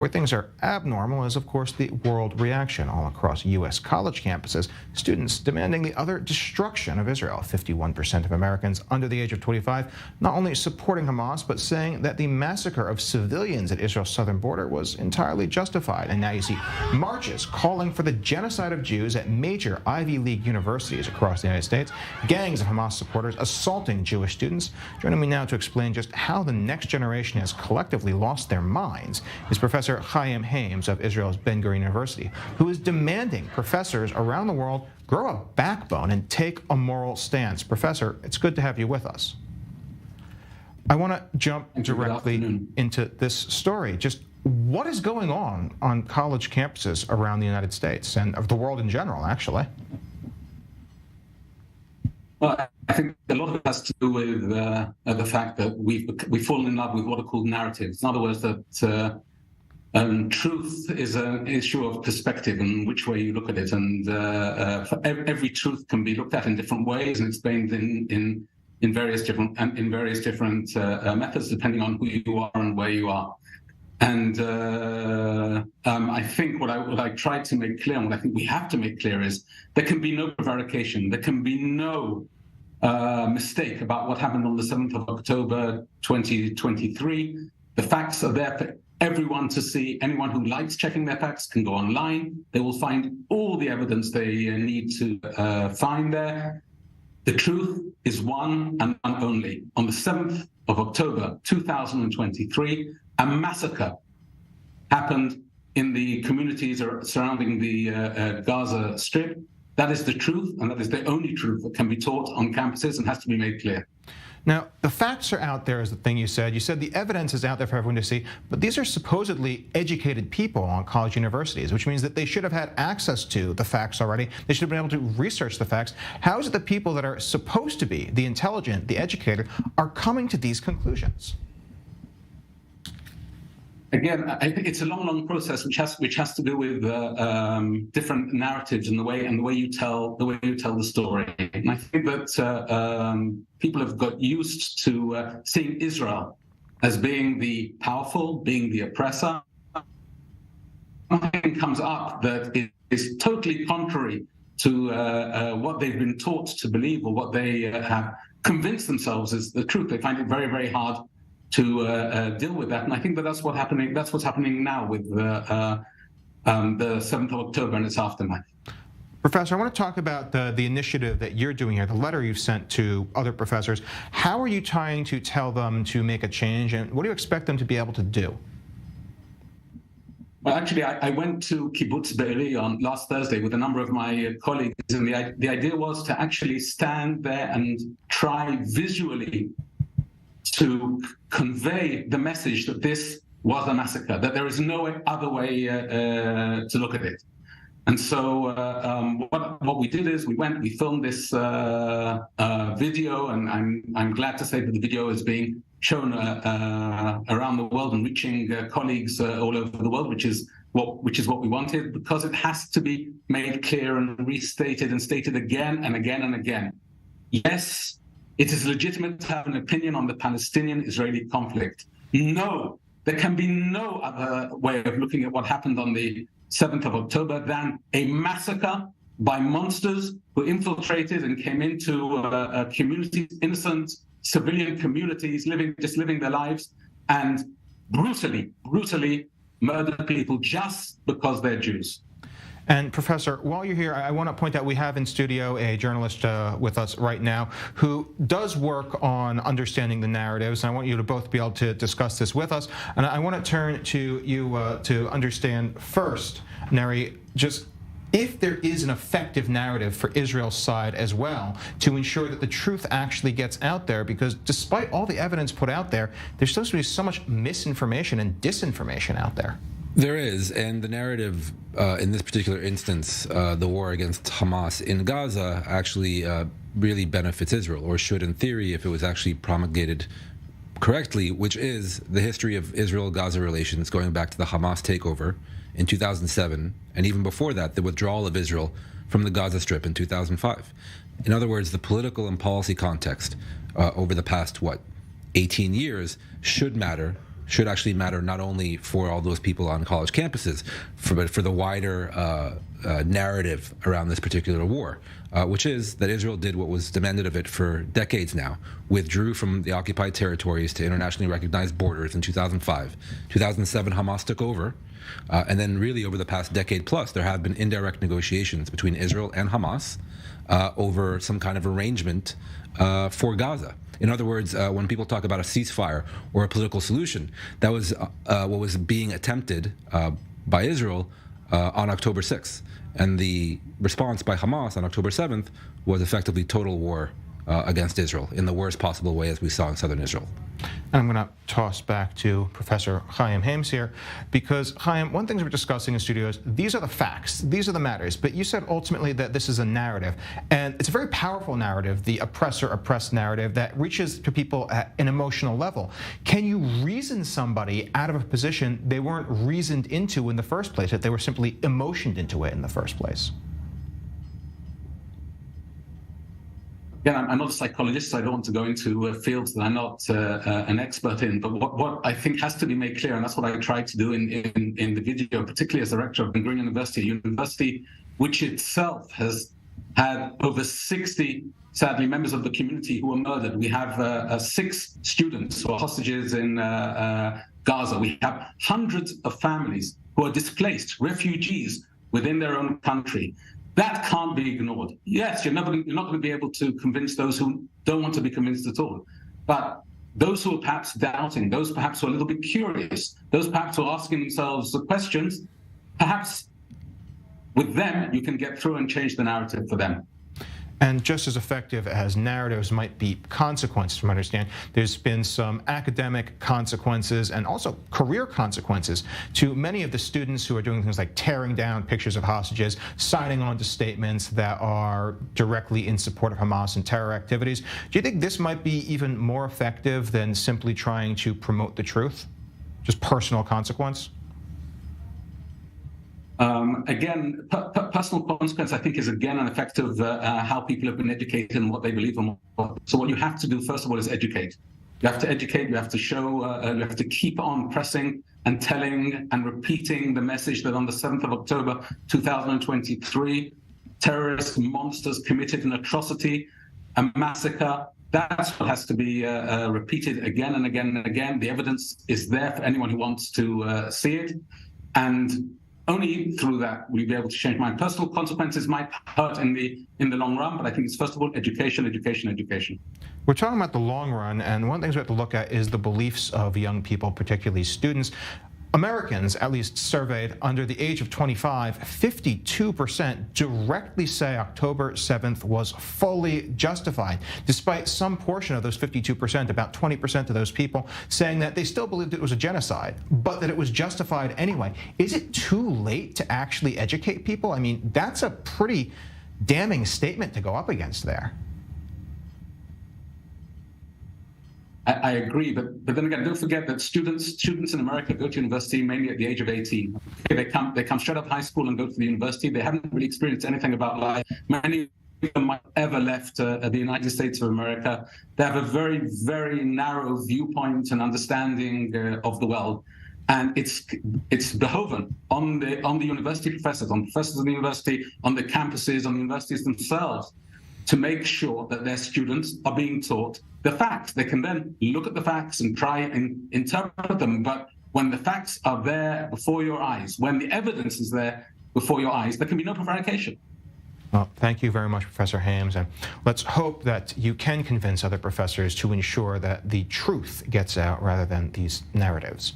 Where things are abnormal is, of course, the world reaction all across U.S. college campuses, students demanding the utter destruction of Israel. 51% of Americans under the age of 25 not only supporting Hamas, but saying that the massacre of civilians at Israel's southern border was entirely justified. And now you see marches calling for the genocide of Jews at major Ivy League universities across the United States, gangs of Hamas supporters assaulting Jewish students. Joining me now to explain just how the next generation has collectively lost their minds is Professor Chaim of Israel's Gurion University, who is demanding professors around the world grow a backbone and take a moral stance. Professor, it's good to have you with us. I want to jump directly into this story. Just what is going on college campuses around the United States and of the world in general, actually? Well, I think a lot of it has to do with the fact that we've fallen in love with what are called narratives. In other words, that truth is an issue of perspective and which way you look at it, and every truth can be looked at in different ways and explained in various different methods depending on who you are and where you are. And I think what I tried to make clear, and what I think we have to make clear, is there can be no prevarication, there can be no mistake about what happened on the 7th of October 2023. The facts are there for everyone to see. Anyone who likes checking their facts can go online. They will find all the evidence they need to find there. The truth is one and one only. On the 7th of October 2023, a massacre happened in the communities surrounding the Gaza Strip. That is the truth, and that is the only truth that can be taught on campuses and has to be made clear. Now, the facts are out there is the thing you said. You said the evidence is out there for everyone to see, but these are supposedly educated people on college universities, which means that they should have had access to the facts already. They should have been able to research the facts. How is it that people that are supposed to be the intelligent, the educated, are coming to these conclusions? Again, I think it's a long process which has to do with different narratives and the way you tell the story. And I think that people have got used to seeing Israel as being the powerful, being the oppressor. Something comes up that is totally contrary to what they've been taught to believe or what they have convinced themselves is the truth. They find it very, very hard to deal with that, and I think that's what's happening now with the 7th of October and its aftermath. Professor, I want to talk about the initiative that you're doing here, the letter you've sent to other professors. How are you trying to tell them to make a change, and what do you expect them to be able to do? Well, actually, I went to Kibbutz Be'eri on last Thursday with a number of my colleagues, and the idea was to actually stand there and try visually to convey the message that this was a massacre, that there is no other way to look at it. And so what we did is we filmed this video, and I'm glad to say that the video is being shown around the world and reaching colleagues all over the world, which is what we wanted, because it has to be made clear and restated and stated again and again and again. Yes, it is legitimate to have an opinion on the Palestinian-Israeli conflict. No, there can be no other way of looking at what happened on the 7th of October than a massacre by monsters who infiltrated and came into communities, innocent civilian communities, living their lives, and brutally murdered people just because they're Jews. And Professor, while you're here, I want to point out we have in studio a journalist with us right now who does work on understanding the narratives. And I want you to both be able to discuss this with us. And I want to turn to you to understand first, Neri, just if there is an effective narrative for Israel's side as well to ensure that the truth actually gets out there, because despite all the evidence put out there, there's supposed to be so much misinformation and disinformation out there. There is, and the narrative in this particular instance, the war against Hamas in Gaza actually really benefits Israel, or should in theory if it was actually promulgated correctly, which is the history of Israel-Gaza relations going back to the Hamas takeover in 2007, and even before that, the withdrawal of Israel from the Gaza Strip in 2005. In other words, the political and policy context over the past, 18 years should matter, should actually matter not only for all those people on college campuses, but for the wider narrative around this particular war, which is that Israel did what was demanded of it for decades now, withdrew from the occupied territories to internationally recognized borders in 2005. 2007, Hamas took over. And then really over the past decade plus, there have been indirect negotiations between Israel and Hamas over some kind of arrangement for Gaza. In other words, when people talk about a ceasefire or a political solution, that was what was being attempted by Israel on October 6th. And the response by Hamas on October 7th was effectively total war against Israel in the worst possible way, as we saw in southern Israel. And I'm going to toss back to Professor Chaim Hames here, because, Chaim, one thing we're discussing in studios, these are the facts, these are the matters, but you said ultimately that this is a narrative, and it's a very powerful narrative, the oppressor-oppressed narrative that reaches to people at an emotional level. Can you reason somebody out of a position they weren't reasoned into in the first place, that they were simply emotioned into it in the first place? Again, I'm not a psychologist, so I don't want to go into fields that I'm not an expert in. But what I think has to be made clear, and that's what I tried to do in the video, particularly as the rector of Gurion University, a university which itself has had over 60, sadly, members of the community who were murdered. We have 6 students who are hostages in Gaza. We have hundreds of families who are displaced, refugees within their own country. That can't be ignored. Yes, you're not going to be able to convince those who don't want to be convinced at all. But those who are perhaps doubting, those perhaps who are a little bit curious, those perhaps who are asking themselves the questions, perhaps with them you can get through and change the narrative for them. And just as effective as narratives might be consequences, from what I understand, there's been some academic consequences and also career consequences to many of the students who are doing things like tearing down pictures of hostages, signing on to statements that are directly in support of Hamas and terror activities. Do you think this might be even more effective than simply trying to promote the truth? Just personal consequence? Again, personal consequence, I think, is again an effect of how people have been educated and what they believe in. So what you have to do, first of all, is educate. You have to educate, you have to show, you have to keep on pressing and telling and repeating the message that on the 7th of October, 2023, terrorist monsters committed an atrocity, a massacre. That's what has to be repeated again and again and again. The evidence is there for anyone who wants to see it. And only through that will you be able to change mind. Personal consequences might hurt in the long run, but I think it's, first of all, education, education, education. We're talking about the long run, and one of the things we have to look at is the beliefs of young people, particularly students. Americans, at least surveyed under the age of 25, 52% directly say October 7th was fully justified, despite some portion of those 52%, about 20% of those people, saying that they still believed it was a genocide, but that it was justified anyway. Is it too late to actually educate people? I mean, that's a pretty damning statement to go up against there. I agree, but then again, don't forget that students in America go to university mainly at the age of 18. Okay, they come straight out of high school and go to the university. They haven't really experienced anything about life. Many of them might ever left the United States of America. They have a very, very narrow viewpoint and understanding of the world. And it's behoven on the university professors, on professors of the university, on the campuses, on the universities themselves, to make sure that their students are being taught the facts. They can then look at the facts and try and interpret them. But when the facts are there before your eyes, when the evidence is there before your eyes, there can be no prevarication. Well, thank you very much, Professor Hames, and let's hope that you can convince other professors to ensure that the truth gets out rather than these narratives.